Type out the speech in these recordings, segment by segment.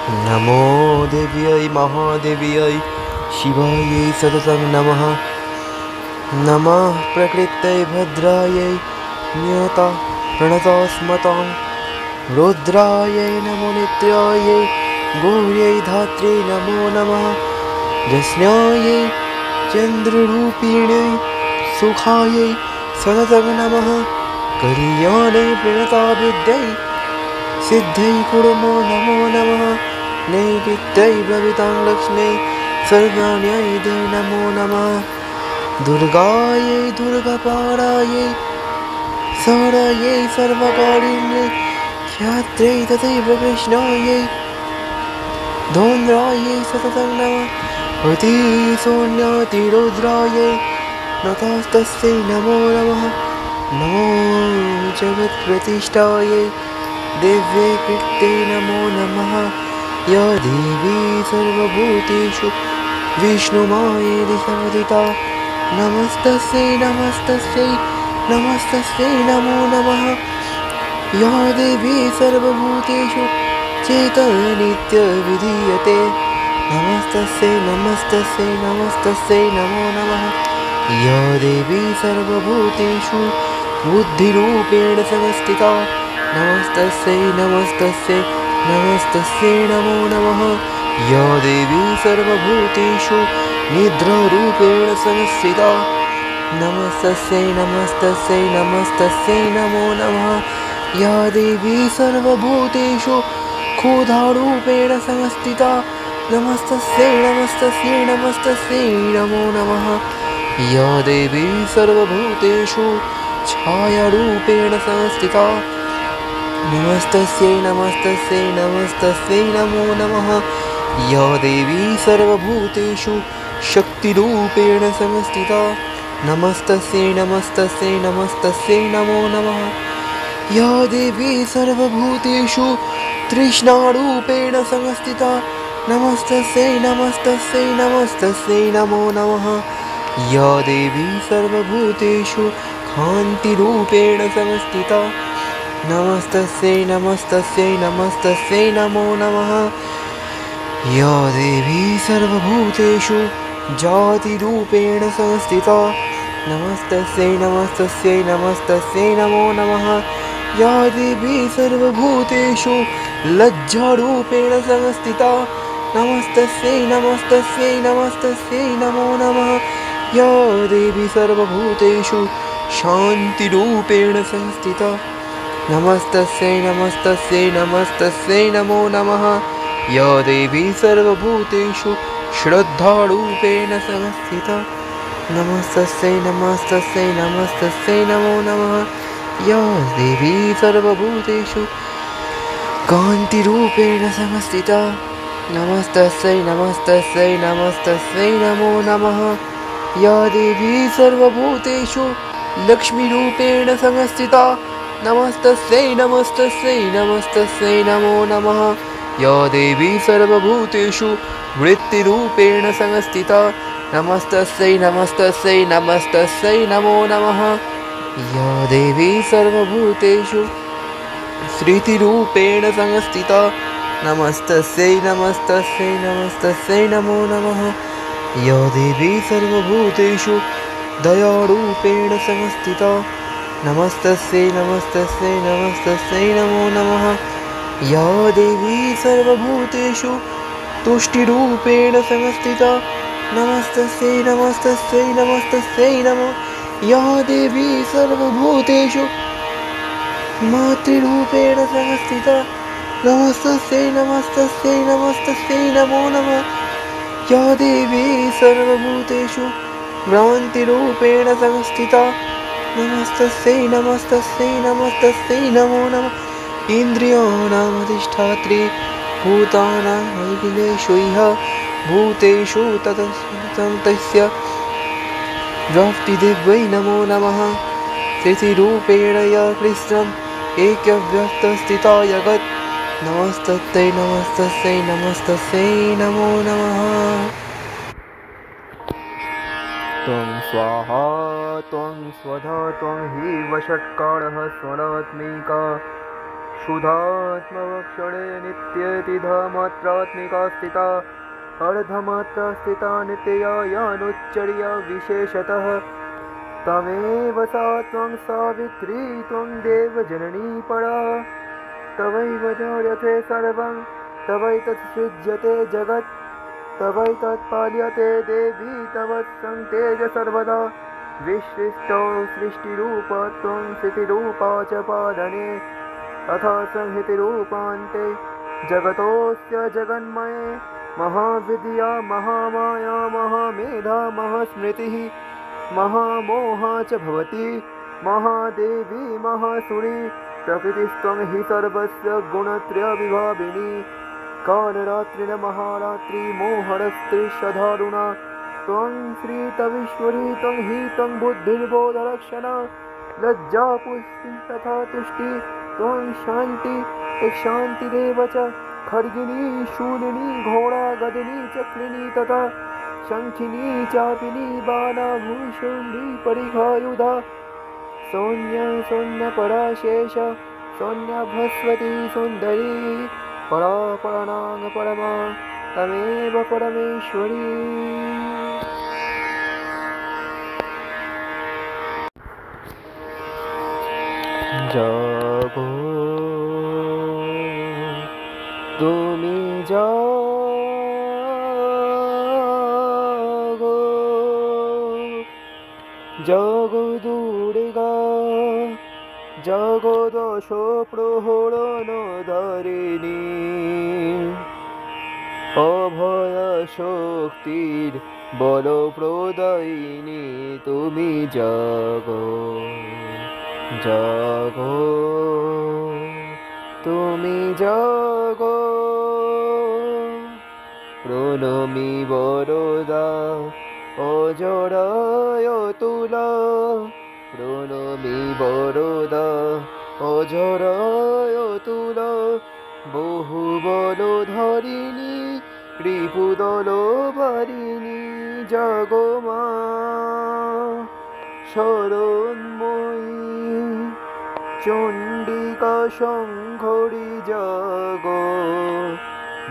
नमो देव्यै महादेव्यै शिवायै सततं नमः। नमः प्रकृत्यै भद्रायै नियता प्रणतस्मतां रुद्रायै नमो नित्यायै गौर्यै धात्र्यै नमो नमः। जस्यायै चन्द्ररूपिण्यै सुखायै सततं नमः। कल्याणै प्रणताभिद्यै सिद्धै कुर्मो नमो नमः। नैवेद्यै ब्रवीतां लक्ष्म्यै सर्वाण्यै दे नमो नमः। दुर्गायै दुर्गापारायै शरयै सर्वकारिण्यै ख्यात्रै तथैव कृष्णायै धौन्द्रायै सततं नमः। अतिशून्यातिरुद्रायै नतस्तस्यै नमो नमः। नमो जगत्प्रतिष्ठायै दिव्यै कृत्यै नमो नमः। या देवी सर्वभूतेषु विष्णुमायेति संस्थिता नमस्तस्यै नमस्तस्यै नमस्तस्यै नमो नमः। या देवी सर्वभूतेषु चेतनित्यविधीयते नमस्तस्यै नमस्तस्यै नमस्तस्यै नमो नमः। या देवी सर्वभूतेषु बुद्धिरूपेण संस्थिता नमस्तस्यै नमस्तस्यै नमस्तस्यै नमो नमः। या देवी सर्वभूतेषु निद्रारूपेण संस्थिता नमस्तस्यै नमस्तस्यै नमस्तस्यै नमो नमः। या देवी सर्वभूतेषु क्षुधारूपेण संस्थिता नमस्तस्यै नमस्तस्यै नमस्तस्यै नमो नमः। या देवी सर्वभूतेषु छायारूपेण संस्थिता नमस्तस्यै नमस्तस्यै नमस्तस्यै नमो नमः। या देवी सर्वभूतेषु शक्तिरूपेण संस्थिता नमस्तस्यै नमस्तस्यै नमस्तस्यै नमो नमः। या देवी सर्वभूतेषु तृष्णारूपेण संस्थिता नमस्तस्यै नमस्तस्यै नमस्तस्यै नमो नमः। या देवी सर्वभूतेषु कान्तिरूपेण संस्थिता नमस्तस्यै नमस्तस्यै नमस्तस्यै नमो नमः। या देवी सर्वभूतेषु जातिरूपेण संस्थिता नमस्तस्यै नमस्तस्यै नमस्तस्यै नमो नमः। या देवी सर्वभूतेषु लज्जारूपेण संस्थिता नमस्तस्यै नमस्तस्यै नमस्तस्यै नमो नमः। या देवी सर्वभूतेषु शान्तिरूपेण संस्थिता नमस्तस्यै नमस्तस्यै नमस्तस्यै नमो नमः। या देवी सर्वभूतेषु श्रद्धारूपेण संस्थिता नमस्तस्यै नमस्तस्यै नमस्तस्यै नमो नमः। या देवी सर्वभूतेषु कान्तिरूपेण संस्थिता नमस्तस्यै नमस्तस्यै नमस्तस्यै नमो नमः। या देवी सर्वभूतेषु लक्ष्मीरूपेण संस्थिता नमस्तस्यै नमस्तस्यै नमस्तस्यै नमो नमः। या देवी सर्वभूतेषु वृत्तिरूपेण संस्थिता नमस्तस्यै नमस्तस्यै नमस्तस्यै नमो नमः। या देवी सर्वभूतेषु स्थितिरूपेण संस्थिता नमस्तस्यै नमस्तस्यै नमस्तस्यै नमो नमः। या देवी सर्वभूतेषु दयारूपेण संस्थिता नमस्तस्यै नमस्तस्यै नमस्तस्यै नमो नमः। या देवी सर्वभूतेषु तुष्टिरूपेण संस्थिता नमस्तस्यै नमस्तस्यै नमस्तस्यै नमः। या देवी सर्वभूतेषु मातृरूपेण संस्थिता नमस्तस्यै नमस्तस्यै नमस्तस्यै नमो नमः। या देवी सर्वभूतेषु भ्रान्तिरूपेण संस्थिता नमस्तस्यै नमस्तस्यै नमस्तस्यै नमो नमः। इन्द्रियाणामधिष्ठात्री भूतानामखिलेषु इह भूतेषु तस्य व्याप्तिदेव्यै नमो नमः। स्थितिरूपेण या कृष्णम् एकव्यक्तस्थिता जगत् नमस्तस्यै नमस्तस्यै नमस्तस्यै नमो नमः। त्वं स्वाहा त्वं स्वधा त्वं हि वषट्कारः स्वरात्मिका शुद्धात्मवक्षणे नित्यतिधमात्रात्मिका स्थिता अर्धमात्रा स्थिता नित्ययानुच्चर्य विशेषतः तमेव सा त्वं सावित्री त्वं देवजननी परा तवैव जायते सर्वं तवैतत्सृज्यते जगत् तवैतत्पाल्यते देवी तव संतेज सर्वदा विसृष्टौ सृष्टिरूपा त्वं स्थितिरूपा च पालने अथ संहृतिरूपान्ते जगतोऽस्य जगन्मये महाविद्या महामाया महामेधा महास्मृतिः महामोहा च भवति महादेवी महासुरी प्रकृतिस्त्वं हि सर्वस्य गुणत्रयविभाविनी कालरात्रिर्महारात्रि मोहरस्त्रिशधारुणा त्वं श्रीतवीश्वरी त्वं हि त्वं बुद्धिर्बोधलक्षणा लज्जा पुष्टि तथा तुष्टि त्वं शान्ति शान्तिरेव च खड्गिनी शूलिनी घोड़ा गदिनी चक्रिणी तथा शङ्खिनी चापिनी बाणाभूषुण्डी परिघायुधा सौन्यपराशेष सौन्यभस्वती सुन्दरी परापराणां परमा तमेव परमेश्वरी जागो तुमी जागो जागो दुर्गा जागो दश प्रहरण धारिणी अभय शक्तिर बल प्रदायिनी तुमी जागो जागो तुमी जागो प्रणमी वरदा अजराय तुला प्रणमी वरदा अजराय तुला बहुबल धारिणी রিপুদল বারিণী জাগো মা শরণময়ী চণ্ডিকা শঙ্খরি জাগো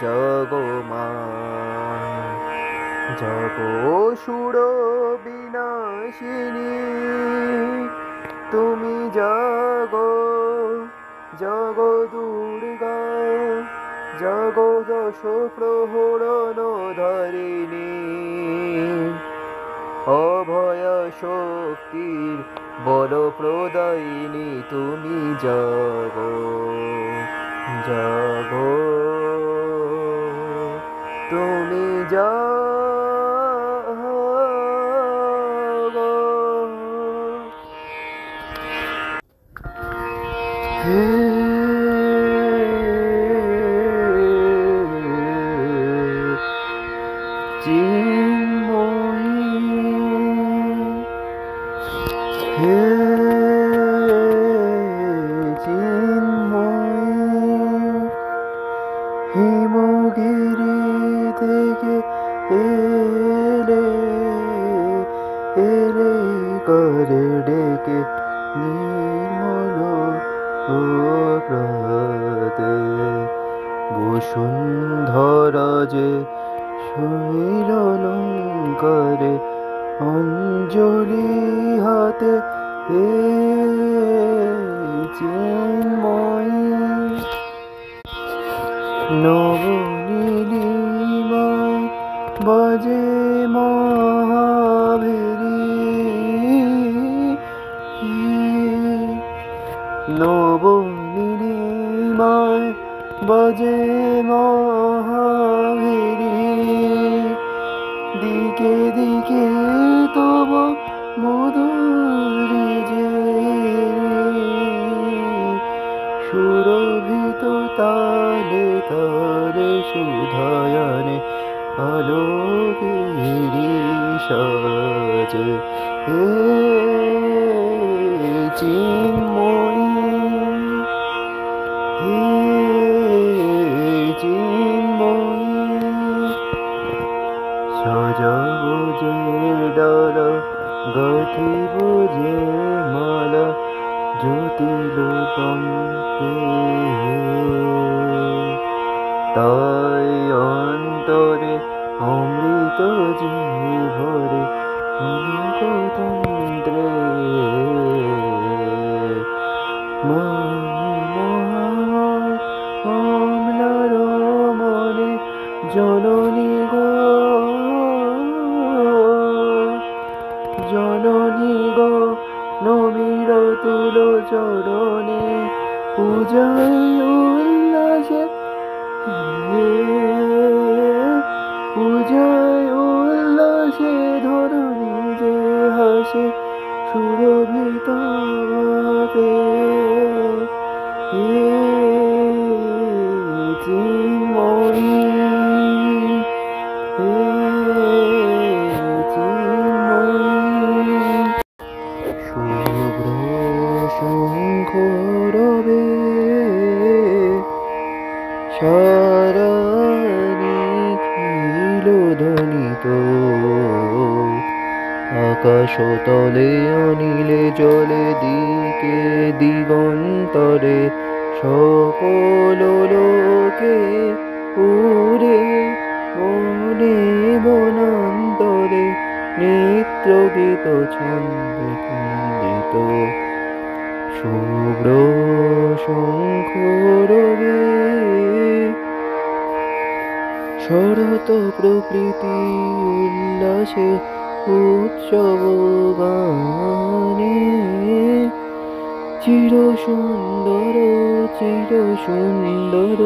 জাগো মা জাগো সুর বিনাশিনী তুমি জাগো জাগো দুর্গা জাগো দশ প্রহরণ ধারিণী অভয় শক্তির বল প্রদায়িনী তুমি জাগো জাগো তুমি জাগো হে হিমগিরি থেকে এলে এলে করে ডেকে নির্মল প্রতে বসুন্ধরা যে শৈল অলঙ্কারে অঞ্জলি হাতে হে চিন্ময়ী নবনীলিমায় বাজে মহাভেরি নবনীলিমায় বাজে মহাভেরি দিকে দিকে তব মধুরি যে সুরভিত তালে তালে সুধায়নে আলোকেরি সাজে হে চিন্ময়ী হে চিন্ময়ী সাজাবো যে ডালা গাঁথিব যে মালা জ্যোতিলোকং তাই অন্তরে অমৃত যে ভরে লোকতন্ত্রে অম্লার মনে জননী গো, জননী গো, নবীর তুল চরণে পূজায় উল্লাসে, পূজায় উল্লাসে ধরণী যে হাসে সুরভিত ভাবে। চিন্ময়ী, চিন্ময়ী, শুভ্র শঙ্খ রবে সারা নিখিল ধ্বনিত, আকাশ তলে অনিলে জলে দিকে দিগন্তরে সকল লোকে উড়ে বনে বনান্তরে নিত্য গীত ছন্দে কুন্দিত। শুভ্র শঙ্খ রবে শরৎ প্রকৃতি উল্লাসে উৎসব গানে, চির সুন্দর, চির সুন্দর,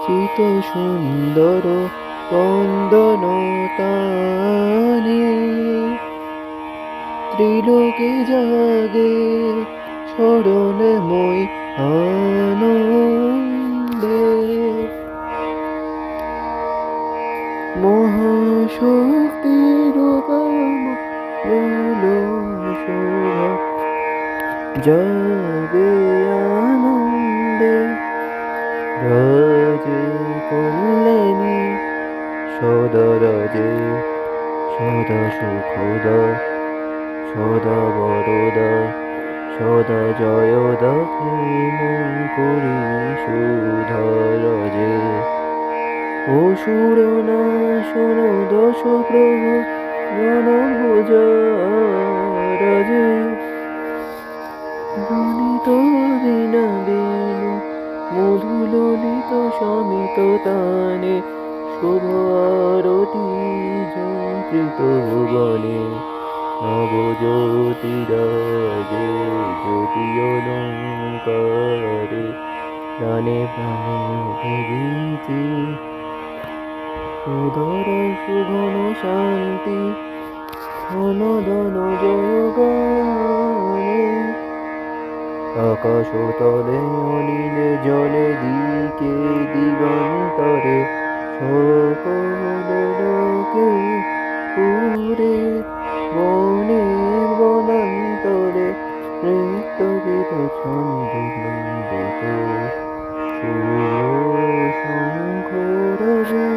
চিত সুন্দর বন্দন তানে। ত্রিলোকে জাগে স্মরণময় আনন্দে, মহাশক্তির শোভা যাবে আনন্দে। রাজে কল্যাণী সদা রাজে, সদা সুখদা, সদা বরদা, সদা জয়দা ক্ষেমঙ্করী সুধা রাজে। অসুর নাশন দশ প্রভু জনভুজা রাজে, বনিত দিনা বেণু মধুললিত শমিত তানে, শুভ আরতি যন্ত্রিত ভুবনে। নবজ্যোতিরাজে জ্যোতি অলঙ্কারে, প্রাণে প্রাণে দেবীতি সুধর সুঘন শান্তি ধন ধন জয় গানে। আকাশ তলে অনিলে জলে দিকে দিগন্তরে সকল লোকে উড়ে বনে বনান্তরে নৃত্য গীত ছন্দে নন্দিত। শুভ শঙ্খ রবে।